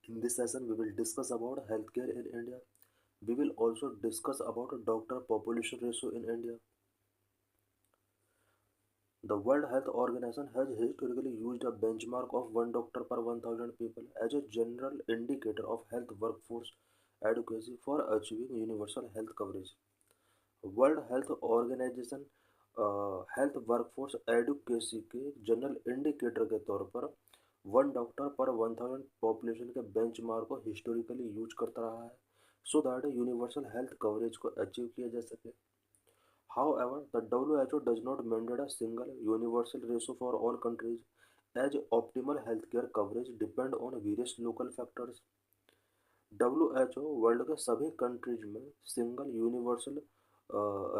In this session, we will discuss about healthcare in India. We will also discuss about doctor population ratio in India. The World Health Organization has historically used a benchmark of one doctor per 1,000 people as a general indicator of health workforce adequacy for achieving universal health coverage. World health organisation health workforce adequacy के general indicator के तौर पर one doctor पर 1000 population के benchmark को historically use करता रहा है so that universal health coverage को अचीव किया जा सके. However, the WHO does not mandate a single universal ratio for all countries as optimal healthcare coverage depend on various local factors. WHO world के सभी countries में single universal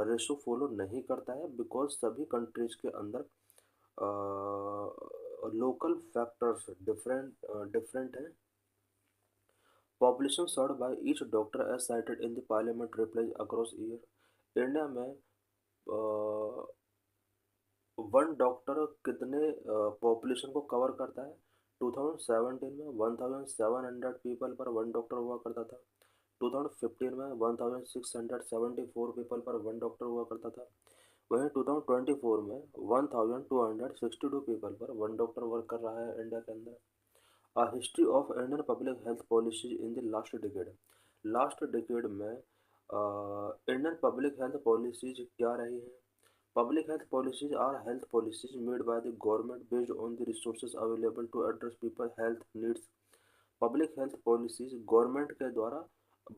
ratio follow नहीं करता है बिकॉज सभी कंट्रीज के अंदर local factors different हैं. Population serve by each doctor as cited in the parliament replies across year. India में वन डॉक्टर कितने पॉपुलेशन को कवर करता है. 2017 में 1700 पीपल पर वन डॉक्टर हुआ करता था. 2015 में 1674 पीपल पर वन डॉक्टर हुआ करता था. वहीं 2024 में 1262 पीपल पर वन डॉक्टर वर्क कर रहा है इंडिया के अंदर. A history of Indian public health policies in the last decade. Last decade में इंडियन पब्लिक हेल्थ पॉलिसीज क्या रही हैं. Public health policies are health policies made by the government based on the resources available to address people health needs. Public health policies government के द्वारा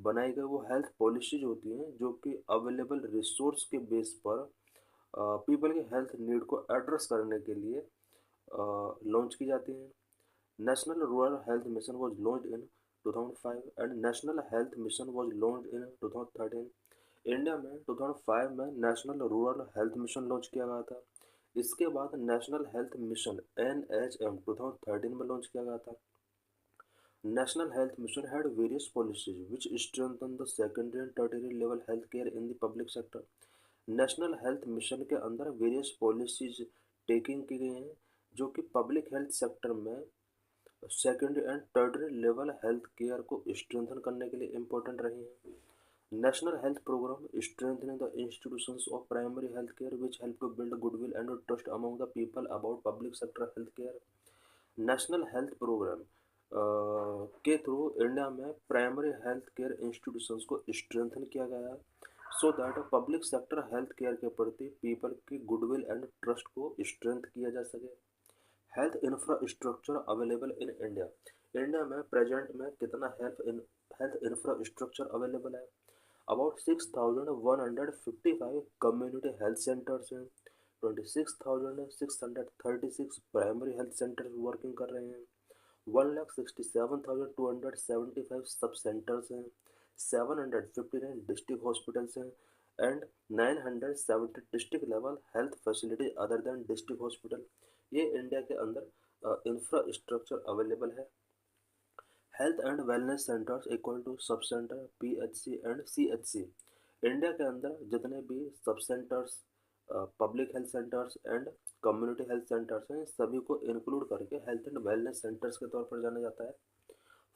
बनाई गई वो health policies होती हैं जो कि अवेलेबल रिसोर्स के बेस पर पीपल के हेल्थ नीड को एड्रेस करने के लिए लॉन्च की जाती हैं. National Rural Health Mission was launched in 2005 and National Health Mission was launched in 2013. India में 2005 में national rural health mission launch किया गया था. इसके बाद नेशनल हेल्थ मिशन NHM 2013 में लॉन्च किया गया था. National health mission had various policies which strengthen the secondary and tertiary level health care in the public sector. National health mission के अंदर वेरियस पॉलिसीज टेकिंग की गई हैं जो कि पब्लिक हेल्थ सेक्टर में secondary and tertiary level health care को strengthen करने के लिए इम्पोर्टेंट रही हैं. National health programme strengthening the institutions of primary health care which help to build goodwill and trust among the people about public sector health care. National health programme के through India में primary health care institutions को strengthen किया गया है so that public sector health care के प्रति people की goodwill and trust को स्ट्रेंथ किया जा सके. Health infrastructure available in India. India में प्रेजेंट में कितना हेल्थ इंफ्रास्ट्रक्चर अवेलेबल है. अबाउट 6155 कम्युनिटी हेल्थ सेंटर्स हैं. 26,636 प्राइमरी हेल्थ सेंटर्स वर्किंग कर रहे हैं. 1,67,275 सब सेंटर्स हैं. 759 डिस्ट्रिक्ट हॉस्पिटल्स हैं and 970 district level health facilities other than district hospital. ये इंडिया के अंदर इंफ्रास्ट्रक्चर अवेलेबल है. Health and wellness centres equal to sub centre PHC and CHC. India के अंदर जितने भी sub centres public health centres and community health centres हैं सभी को इंक्लूड करके हेल्थ एंड वेलनेस सेंटर्स के तौर पर जाना जाता है.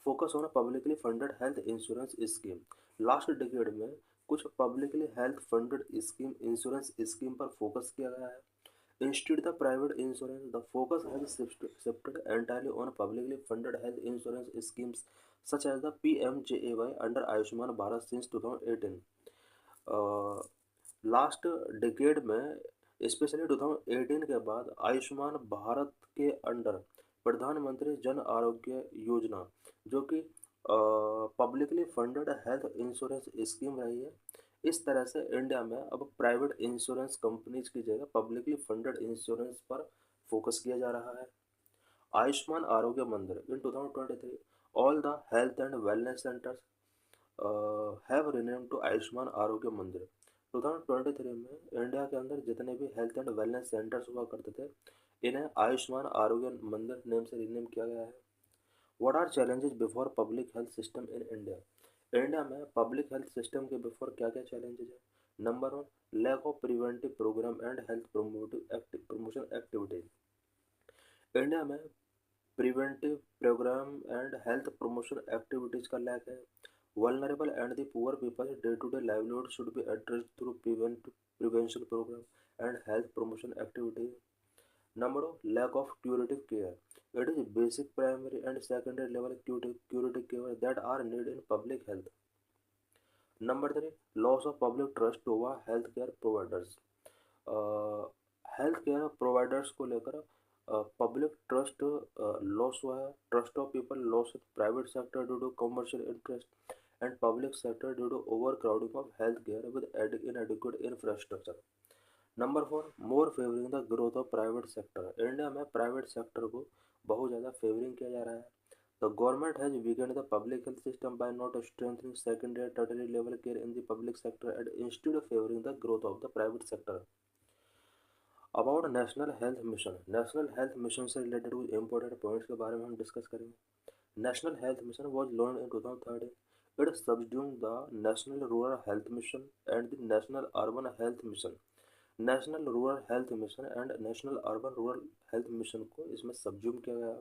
Focus on publicly funded health insurance scheme. Last decade में कुछ publicly health funded scheme insurance scheme पर फोकस किया गया है. Instead the private insurance, the focus has shifted entirely on publicly funded health insurance schemes such as the PMJAY under Ayushman Bharat since 2018. Last decade में specially 2018 के बाद आयुष्मान भारत के under प्रधानमंत्री जन आरोग्य योजना जो कि publicly funded health insurance scheme रही है. इस तरह से इंडिया में अब प्राइवेट इंश्योरेंस कंपनीज की जगह पब्लिकली फंडेड इंश्योरेंस पर फोकस किया जा रहा है. Ayushman Arogya Mandir in 2023 all the health and wellness centres have renamed to Ayushman Arogya Mandir. 2023 में इंडिया के अंदर जितने भी हेल्थ एंड वेलनेस सेंटर्स हुआ करते थे इन्हें आयुष्मान आरोग्य मंदिर नेम से रिनेम किया गया है. What are challenges before public health system in India. India में पब्लिक हेल्थ सिस्टम के बिफोर क्या क्या चैलेंजेस है. Number 1, lack of preventive programme and health promotion activities. India में preventive programme and health promotion activities का lack है। Vulnerable and the poor people day to day livelihood should be addressed through prevention programme and health promotion activities. Number 2, lack of curative care. It is basic primary and secondary level curative care that are needed in public health. Number 3, loss of public trust over healthcare providers. Health care providers को लेकर public trust loss हुआ है। Trust of people loss in private sector due to commercial interest and public sector due to over crowding of health care with inadequate infrastructure. Number 4, more favouring the growth of private sector. India में private sector को बहुत ज़्यादा favouring किया जा रहा है। The government has weakened the public health system by not strengthening secondary and tertiary level care in the public sector and instead of favouring the growth of the private sector. About national health mission से related कुछ important points के बारे में हम discuss करेंगे। National health mission was launch in 2013। It subsumed the national rural health mission and the national urban health mission. National rural health mission and national urban rural health mission को इसमें subsume किया गया।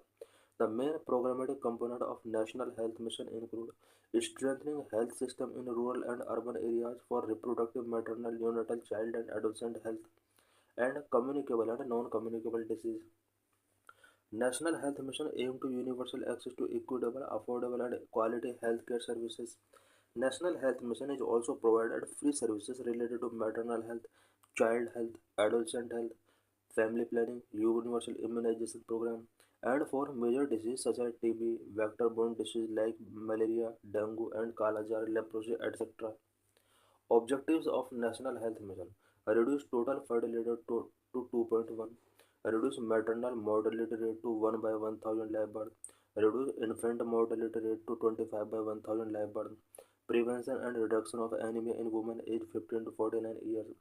The main programmatic component of national health mission include strengthening health system in rural and urban areas for reproductive maternal neonatal child and adolescent health and communicable and non-communicable disease. National Health Mission aim to universal access to equitable, affordable and quality healthcare services. National Health Mission is also provided free services related to maternal health, child health, adolescent health, family planning, universal immunization program, and for major diseases such as TB, vector-borne disease like malaria, dengue, and kala jar, leprosy, etc. Objectives of National Health Mission: reduce total fertility to 2.1, reduce maternal mortality rate to 1 by 1000 live birth, reduce infant mortality rate to 25 by 1000 live birth, prevention and reduction of anemia in women aged 15 to 49 years,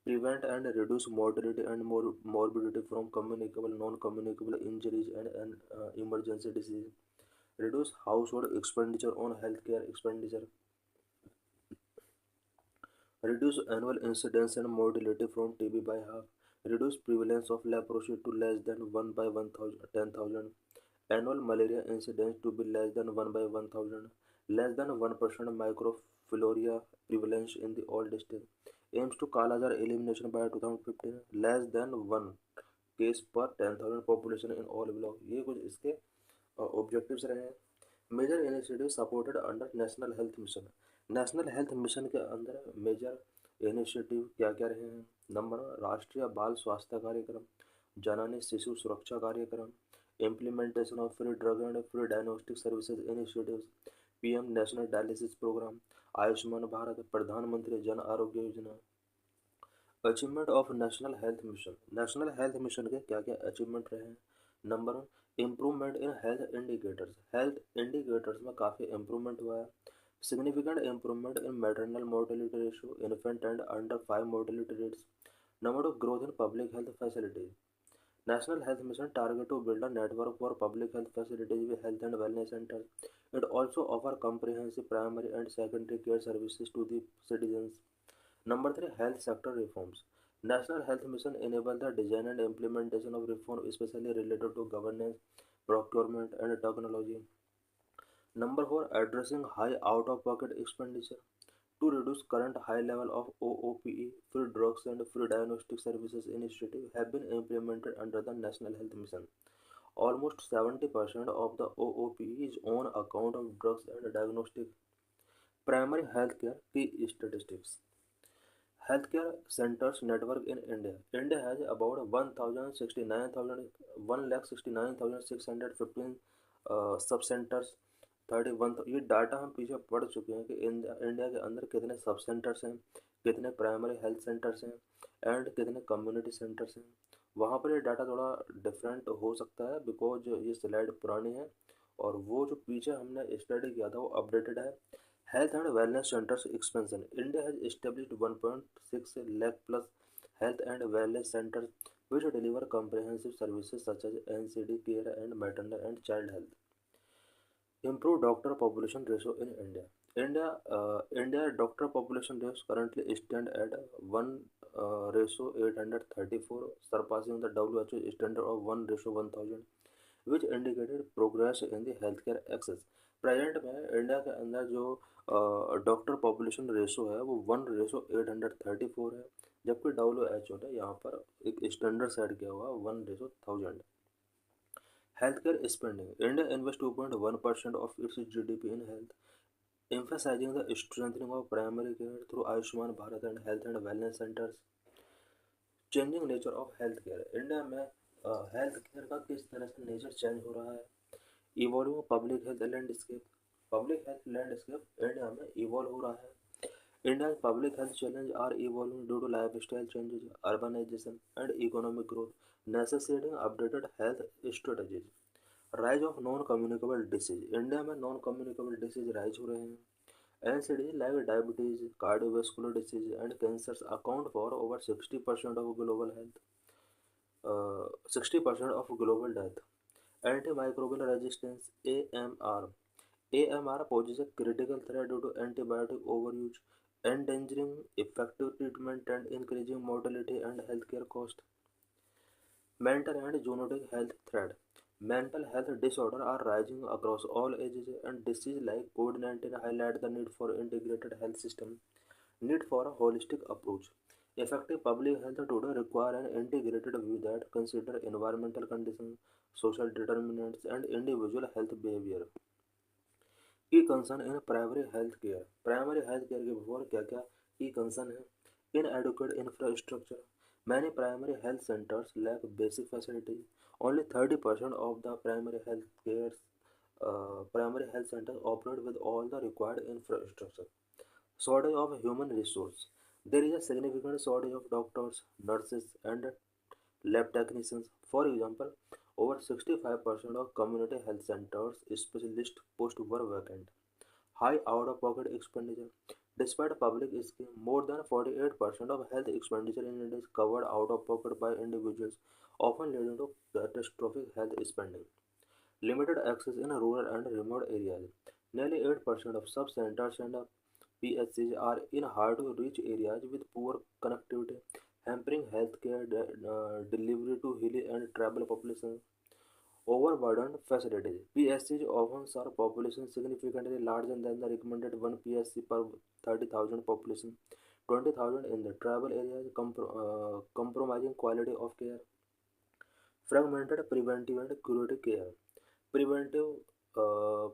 prevent and reduce mortality and morbidity from communicable, non-communicable injuries and emergency disease, reduce household expenditure on healthcare expenditure, reduce annual incidence and mortality from TB by half, reduce prevalence of leprosy to less than 1 by 10,000, annual malaria incidence to be less than 1 by 1000, less than 1% microfilariae prevalence in the all district, aims to Kala-Azar elimination by 2015, less than 1 case per 10,000 population in all block। ये कुछ इसके objectives रहे हैं। Major initiative supported under national health mission. National health mission के अंदर major initiative क्या क्या रहे हैं? नंबर 1, राष्ट्रीय बाल स्वास्थ्य कार्यक्रम, जननी Shishu Suraksha Karyakram, implementation of free drug and free diagnostic services initiatives, PM national dialysis programme, Ayushman Bharat, Pradhan Mantri Jan Arogya Yojana. Achievement of national health mission के क्या क्या अचीवमेंट रहे हैं? Number 1, improvement in health indicators में काफ़ी इम्प्रूवमेंट हुआ है। Significant improvement in maternal mortality ratio, infant and under 5 mortality rates. Number 2, growth in public health facilities. National health mission target to build a network for public health facilities with health and wellness centres. It also offer comprehensive primary and secondary care services to the citizens. Number 3, health sector reforms. National Health Mission enable the design and implementation of reform especially related to governance, procurement and technology. Number 4, addressing high out-of-pocket expenditure. To reduce current high level of OOPE, free drugs and free diagnostic services initiative have been implemented under the National Health Mission. Almost 70% of the OOPE is on account of drugs and diagnostic. Primary healthcare key statistics. Healthcare centers network in India. India has about 1,69,615 सब centres. 31, ये data हम पीछे पढ़ चुके हैं कि India के अंदर कितने सब सेंटर्स हैं, कितने प्राइमरी हेल्थ सेंटर्स हैं एंड कितने कम्युनिटी सेंटर्स हैं। वहाँ पर ये डाटा थोड़ा डिफरेंट हो सकता है बिकॉज ये स्लाइड पुरानी है और वो जो पीछे हमने स्टडी किया था वो अपडेटेड है। Health and Wellness Centers expansion. India has established 1.6 lakh plus health and wellness centers which deliver comprehensive services such as NCD care and maternal and child health. Improve doctor population ratio in India. India doctor population ratio currently stand at 1 ratio 834, surpassing the WHO standard of 1 ratio 1000. Which indicated progress in the health care access. Present में India के अंदर जो doctor population ratio है वो 1:834 है, जबकि WHO ने यहाँ पर एक स्टैंडर्ड सेट किया हुआ 1:1000। Healthcare spending. India invests 2.1% of its GDP in health, emphasizing the strengthening of primary care through Ayushman Bharat and health and wellness centers. Changing nature of healthcare. India में health care का किस तरह से nature change हो रहा है। Evolving public health landscape. Public health landscape India में evolve हो रहा है। India's public health challenges are evolving due to lifestyle changes, urbanization, and economic growth, necessitating updated health strategies. Rise of non communicable disease. India में non communicable disease rise हो रहे हैं। NCD like diabetes, cardiovascular disease and cancers account for over 60% of global health 60% of global death. Anti microbial resistance AMR poses a critical threat due to antibiotic overuse, endangering effective treatment and increasing mortality and healthcare cost. Mental and zoonotic health threat. Mental health disorders are rising across all ages, and diseases like COVID-19 highlight the need for integrated health system, need for a holistic approach. Effective public health today require an integrated view that consider environmental conditions, social determinants, and individual health behavior. की concern in primary health care. Primary health care के before क्या क्या की concern है। Inadequate infrastructure. Many primary health centres lack basic facilities. Only 30% of the primary health centre operate with all the required infrastructure. Shortage of human resource. There is a significant shortage of doctors, nurses, and lab technicians. For example, over 65% of community health centers specialist posts were vacant. High out-of-pocket expenditure. Despite public scheme, more than 48% of health expenditure in India is covered out of pocket by individuals, often leading to catastrophic health spending. Limited access in rural and remote areas. Nearly 8% of sub-centers and PHCs are in hard-to-reach areas with poor connectivity, hampering healthcare delivery to hilly and tribal populations. Overburdened facilities. PSCs often serve populations significantly larger than the recommended one PSC per 30,000 population, 20,000 in the tribal areas, compromising quality of care. Fragmented preventive and curative care. Preventive, uh,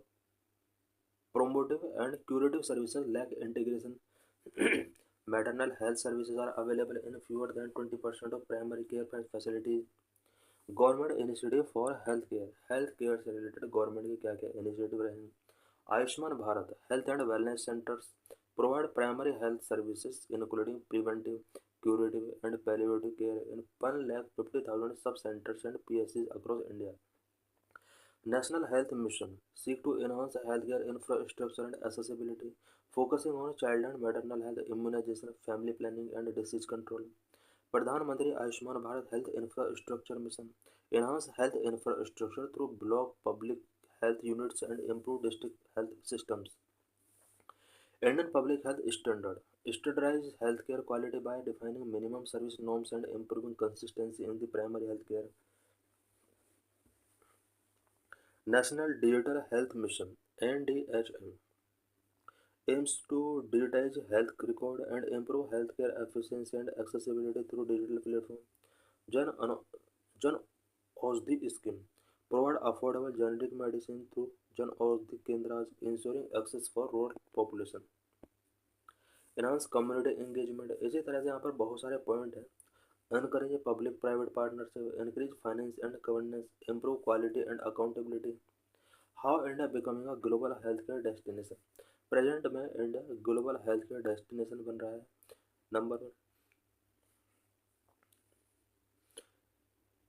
promotive, and curative services lack integration. Maternal health services are available in fewer than 20% of primary care facilities. Government initiative for health care. Health care से related government के क्या क्या initiative रहे हैं। Ayushman Bharat health and wellness centres provide primary health services including preventive, curative and palliative care इन 1,50,000 सब centres and PSCs across India. National Health Mission seek to enhance healthcare infrastructure and accessibility, focusing on child and maternal health, immunization, family planning, and disease control. प्रधानमंत्री Ayushman Bharat health infrastructure mission enhance health infrastructure through block public health units and improve district health systems. Indian public health standard standardize healthcare quality by defining minimum service norms and improving consistency in the primary healthcare. National Digital Health Mission (NDHM) aims to digitize health record and improve healthcare efficiency and accessibility through digital platform. Jan, Jan Aushadhi scheme provide affordable generic medicine through Jan Aushadhi Kendras, ensuring access for rural population. Enhance community engagement। इसी तरह से यहाँ पर बहुत सारे point हैं। Encourage public private partnership, increase finance and governance, improve quality and accountability. How India becoming a global healthcare destination। Present में India global healthcare destination बन रहा है। Number 1,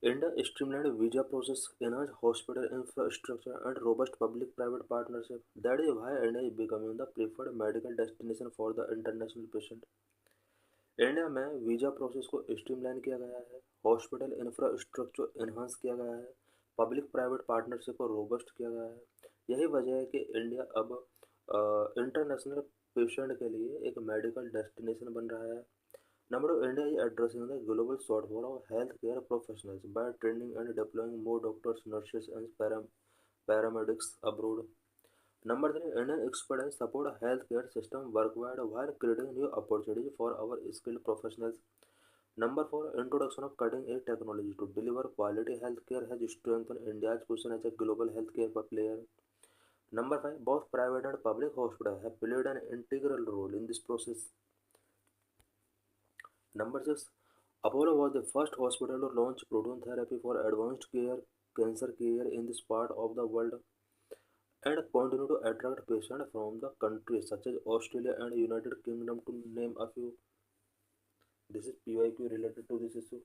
India streamlined visa process, enhanced hospital infrastructure, and robust public-private partnership. That is why India is becoming the preferred medical destination for the international patient. India में visa process को streamline किया गया है, hospital infrastructure enhance किया गया है, public private partnership को robust किया गया है। यही वजह है कि इंडिया अब इंटरनेशनल पेशेंट के लिए एक मेडिकल डेस्टिनेशन बन रहा है। Number two, India is addressing the global shortfall of healthcare professionals by training and deploying more doctors, nurses, and paramedics abroad. Number three, Indian experts support a healthcare system worldwide while creating new opportunities for our skilled professionals. Number four, introduction of cutting-edge technology to deliver quality healthcare has strengthened India's position as a global healthcare player. Number five, both private and public hospitals have played an integral role in this process. Number six, Apollo was the first hospital to launch proton therapy for advanced cancer care in this part of the world and continue to attract patients from the countries such as Australia and United Kingdom to name a few. This is PYQ related to this issue.